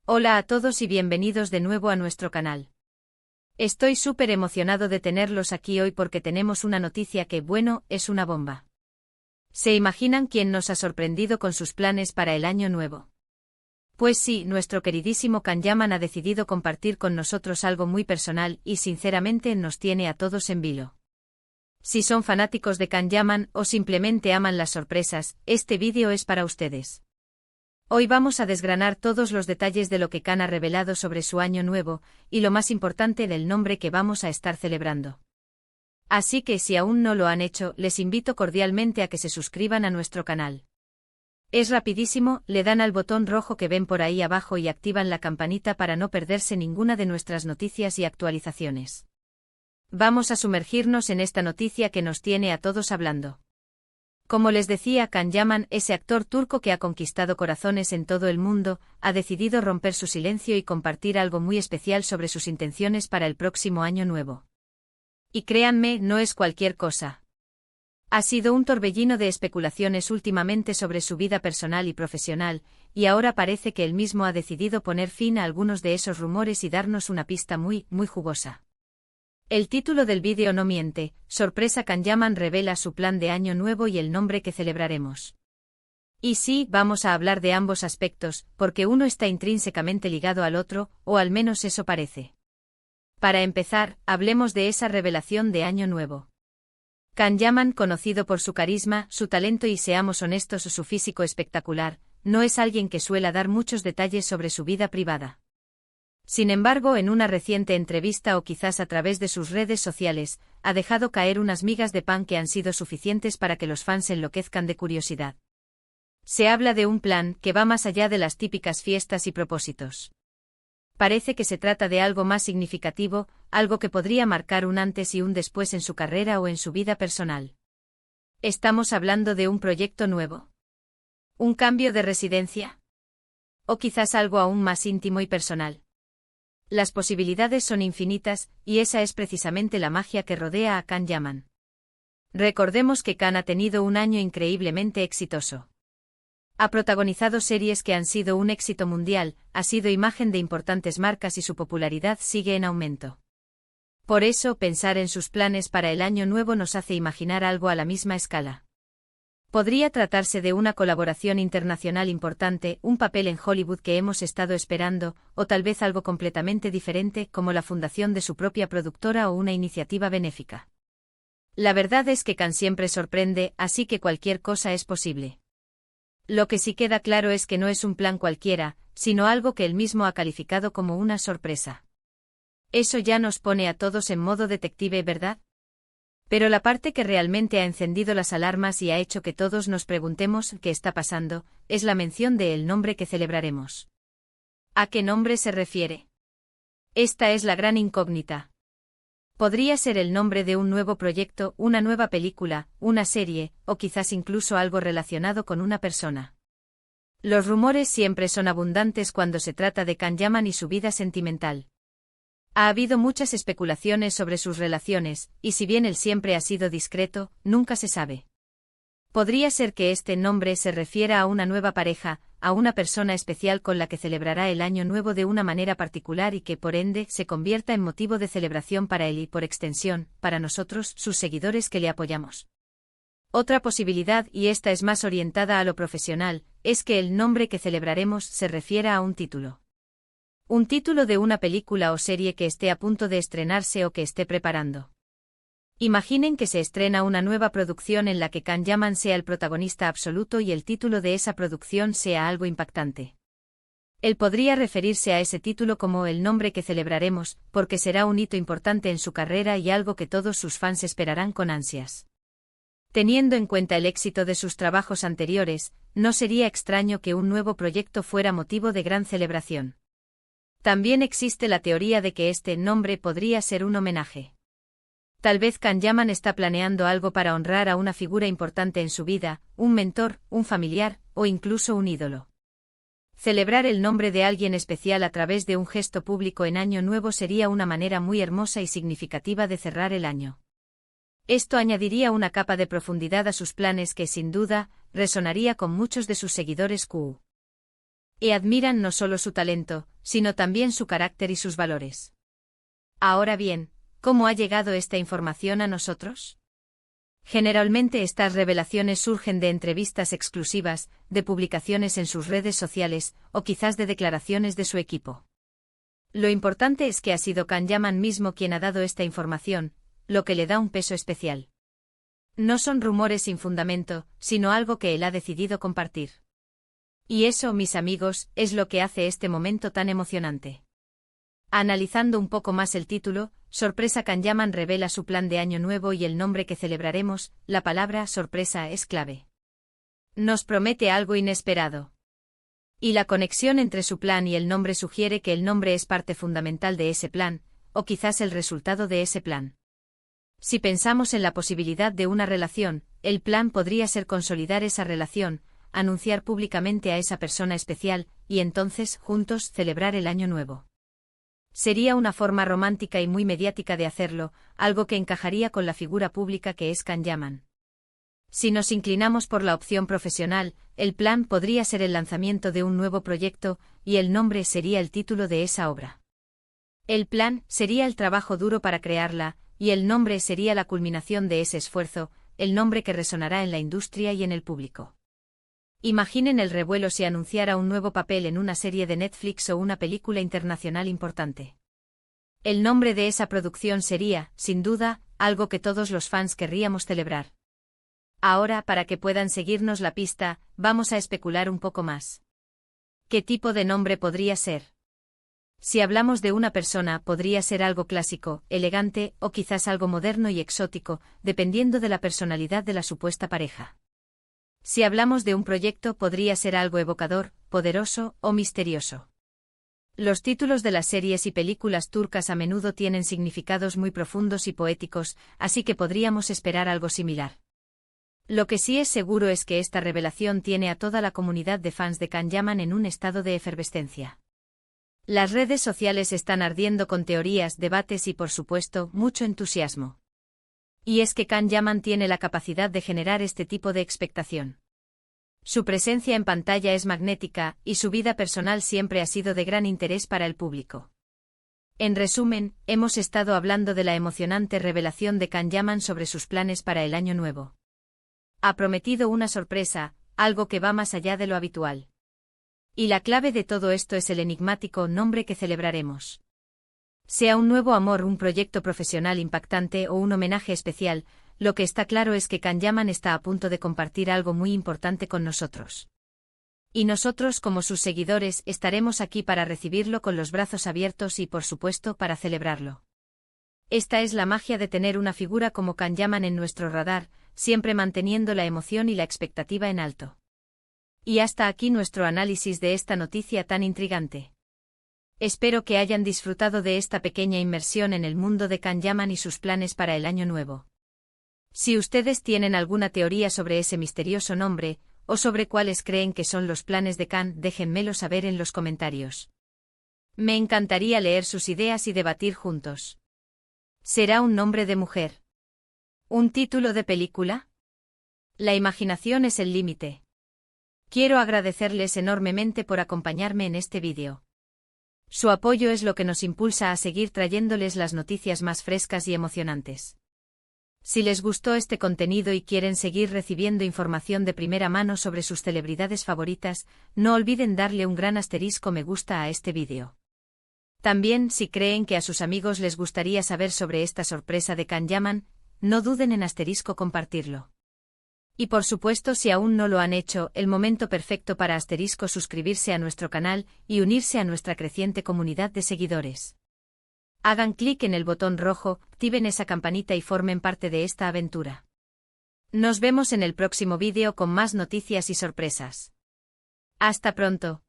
Hola a todos y bienvenidos de nuevo a nuestro canal. Estoy súper emocionado de tenerlos aquí hoy porque tenemos una noticia que, bueno, es una bomba. ¿Se imaginan quién nos ha sorprendido con sus planes para el año nuevo? Pues sí, nuestro queridísimo Can Yaman ha decidido compartir con nosotros algo muy personal y sinceramente nos tiene a todos en vilo. Si son fanáticos de Can Yaman o simplemente aman las sorpresas, este vídeo es para ustedes. Hoy vamos a desgranar todos los detalles de lo que Can ha revelado sobre su año nuevo, y lo más importante del nombre que vamos a estar celebrando. Así que si aún no lo han hecho, les invito cordialmente a que se suscriban a nuestro canal. Es rapidísimo, le dan al botón rojo que ven por ahí abajo y activan la campanita para no perderse ninguna de nuestras noticias y actualizaciones. Vamos a sumergirnos en esta noticia que nos tiene a todos hablando. Como les decía, Can Yaman, ese actor turco que ha conquistado corazones en todo el mundo, ha decidido romper su silencio y compartir algo muy especial sobre sus intenciones para el próximo año nuevo. Y créanme, no es cualquier cosa. Ha sido un torbellino de especulaciones últimamente sobre su vida personal y profesional, y ahora parece que él mismo ha decidido poner fin a algunos de esos rumores y darnos una pista muy jugosa. El título del vídeo no miente, sorpresa. Can Yaman revela su plan de año nuevo y el nombre que celebraremos. Y sí, vamos a hablar de ambos aspectos, porque uno está intrínsecamente ligado al otro, o al menos eso parece. Para empezar, hablemos de esa revelación de año nuevo. Can Yaman, conocido por su carisma, su talento y, seamos honestos, su físico espectacular, no es alguien que suela dar muchos detalles sobre su vida privada. Sin embargo, en una reciente entrevista o quizás a través de sus redes sociales, ha dejado caer unas migas de pan que han sido suficientes para que los fans enloquezcan de curiosidad. Se habla de un plan que va más allá de las típicas fiestas y propósitos. Parece que se trata de algo más significativo, algo que podría marcar un antes y un después en su carrera o en su vida personal. ¿Estamos hablando de un proyecto nuevo? ¿Un cambio de residencia? ¿O quizás algo aún más íntimo y personal? Las posibilidades son infinitas, y esa es precisamente la magia que rodea a Can Yaman. Recordemos que Can ha tenido un año increíblemente exitoso. Ha protagonizado series que han sido un éxito mundial, ha sido imagen de importantes marcas y su popularidad sigue en aumento. Por eso, pensar en sus planes para el año nuevo nos hace imaginar algo a la misma escala. Podría tratarse de una colaboración internacional importante, un papel en Hollywood que hemos estado esperando, o tal vez algo completamente diferente, como la fundación de su propia productora o una iniciativa benéfica. La verdad es que Can siempre sorprende, así que cualquier cosa es posible. Lo que sí queda claro es que no es un plan cualquiera, sino algo que él mismo ha calificado como una sorpresa. Eso ya nos pone a todos en modo detective, ¿verdad? Pero la parte que realmente ha encendido las alarmas y ha hecho que todos nos preguntemos qué está pasando, es la mención del nombre que celebraremos. ¿A qué nombre se refiere? Esta es la gran incógnita. Podría ser el nombre de un nuevo proyecto, una nueva película, una serie, o quizás incluso algo relacionado con una persona. Los rumores siempre son abundantes cuando se trata de Can Yaman y su vida sentimental. Ha habido muchas especulaciones sobre sus relaciones, y si bien él siempre ha sido discreto, nunca se sabe. Podría ser que este nombre se refiera a una nueva pareja, a una persona especial con la que celebrará el año nuevo de una manera particular y que por ende se convierta en motivo de celebración para él y por extensión, para nosotros, sus seguidores que le apoyamos. Otra posibilidad, y esta es más orientada a lo profesional, es que el nombre que celebraremos se refiera a un título. Un título de una película o serie que esté a punto de estrenarse o que esté preparando. Imaginen que se estrena una nueva producción en la que Can Yaman sea el protagonista absoluto y el título de esa producción sea algo impactante. Él podría referirse a ese título como el nombre que celebraremos, porque será un hito importante en su carrera y algo que todos sus fans esperarán con ansias. Teniendo en cuenta el éxito de sus trabajos anteriores, no sería extraño que un nuevo proyecto fuera motivo de gran celebración. También existe la teoría de que este nombre podría ser un homenaje. Tal vez Can Yaman está planeando algo para honrar a una figura importante en su vida, un mentor, un familiar, o incluso un ídolo. Celebrar el nombre de alguien especial a través de un gesto público en Año Nuevo sería una manera muy hermosa y significativa de cerrar el año. Esto añadiría una capa de profundidad a sus planes que sin duda resonaría con muchos de sus seguidores. Y admiran no solo su talento, sino también su carácter y sus valores. Ahora bien, ¿cómo ha llegado esta información a nosotros? Generalmente estas revelaciones surgen de entrevistas exclusivas, de publicaciones en sus redes sociales, o quizás de declaraciones de su equipo. Lo importante es que ha sido Can Yaman mismo quien ha dado esta información, lo que le da un peso especial. No son rumores sin fundamento, sino algo que él ha decidido compartir. Y eso, mis amigos, es lo que hace este momento tan emocionante. Analizando un poco más el título, Sorpresa. Can Yaman revela su plan de año nuevo y el nombre que celebraremos. La palabra sorpresa es clave. Nos promete algo inesperado. Y la conexión entre su plan y el nombre sugiere que el nombre es parte fundamental de ese plan, o quizás el resultado de ese plan. Si pensamos en la posibilidad de una relación, el plan podría ser consolidar esa relación, anunciar públicamente a esa persona especial, y entonces, juntos, celebrar el año nuevo. Sería una forma romántica y muy mediática de hacerlo, algo que encajaría con la figura pública que es Can Yaman. Si nos inclinamos por la opción profesional, el plan podría ser el lanzamiento de un nuevo proyecto, y el nombre sería el título de esa obra. El plan sería el trabajo duro para crearla, y el nombre sería la culminación de ese esfuerzo, el nombre que resonará en la industria y en el público. Imaginen el revuelo si anunciara un nuevo papel en una serie de Netflix o una película internacional importante. El nombre de esa producción sería, sin duda, algo que todos los fans querríamos celebrar. Ahora, para que puedan seguirnos la pista, vamos a especular un poco más. ¿Qué tipo de nombre podría ser? Si hablamos de una persona, podría ser algo clásico, elegante, o quizás algo moderno y exótico, dependiendo de la personalidad de la supuesta pareja. Si hablamos de un proyecto, podría ser algo evocador, poderoso o misterioso. Los títulos de las series y películas turcas a menudo tienen significados muy profundos y poéticos, así que podríamos esperar algo similar. Lo que sí es seguro es que esta revelación tiene a toda la comunidad de fans de Can Yaman en un estado de efervescencia. Las redes sociales están ardiendo con teorías, debates y, por supuesto, mucho entusiasmo. Y es que Can Yaman tiene la capacidad de generar este tipo de expectación. Su presencia en pantalla es magnética, y su vida personal siempre ha sido de gran interés para el público. En resumen, hemos estado hablando de la emocionante revelación de Can Yaman sobre sus planes para el año nuevo. Ha prometido una sorpresa, algo que va más allá de lo habitual. Y la clave de todo esto es el enigmático nombre que celebraremos. Sea un nuevo amor, un proyecto profesional impactante o un homenaje especial, lo que está claro es que Can Yaman está a punto de compartir algo muy importante con nosotros. Y nosotros, como sus seguidores, estaremos aquí para recibirlo con los brazos abiertos y, por supuesto, para celebrarlo. Esta es la magia de tener una figura como Can Yaman en nuestro radar, siempre manteniendo la emoción y la expectativa en alto. Y hasta aquí nuestro análisis de esta noticia tan intrigante. Espero que hayan disfrutado de esta pequeña inmersión en el mundo de Can Yaman y sus planes para el año nuevo. Si ustedes tienen alguna teoría sobre ese misterioso nombre, o sobre cuáles creen que son los planes de Can, déjenmelo saber en los comentarios. Me encantaría leer sus ideas y debatir juntos. ¿Será un nombre de mujer? ¿Un título de película? La imaginación es el límite. Quiero agradecerles enormemente por acompañarme en este vídeo. Su apoyo es lo que nos impulsa a seguir trayéndoles las noticias más frescas y emocionantes. Si les gustó este contenido y quieren seguir recibiendo información de primera mano sobre sus celebridades favoritas, no olviden darle un gran asterisco me gusta a este vídeo. También, si creen que a sus amigos les gustaría saber sobre esta sorpresa de Can Yaman, no duden en asterisco compartirlo. Y por supuesto, si aún no lo han hecho, el momento perfecto para asterisco suscribirse a nuestro canal y unirse a nuestra creciente comunidad de seguidores. Hagan clic en el botón rojo, activen esa campanita y formen parte de esta aventura. Nos vemos en el próximo vídeo con más noticias y sorpresas. Hasta pronto.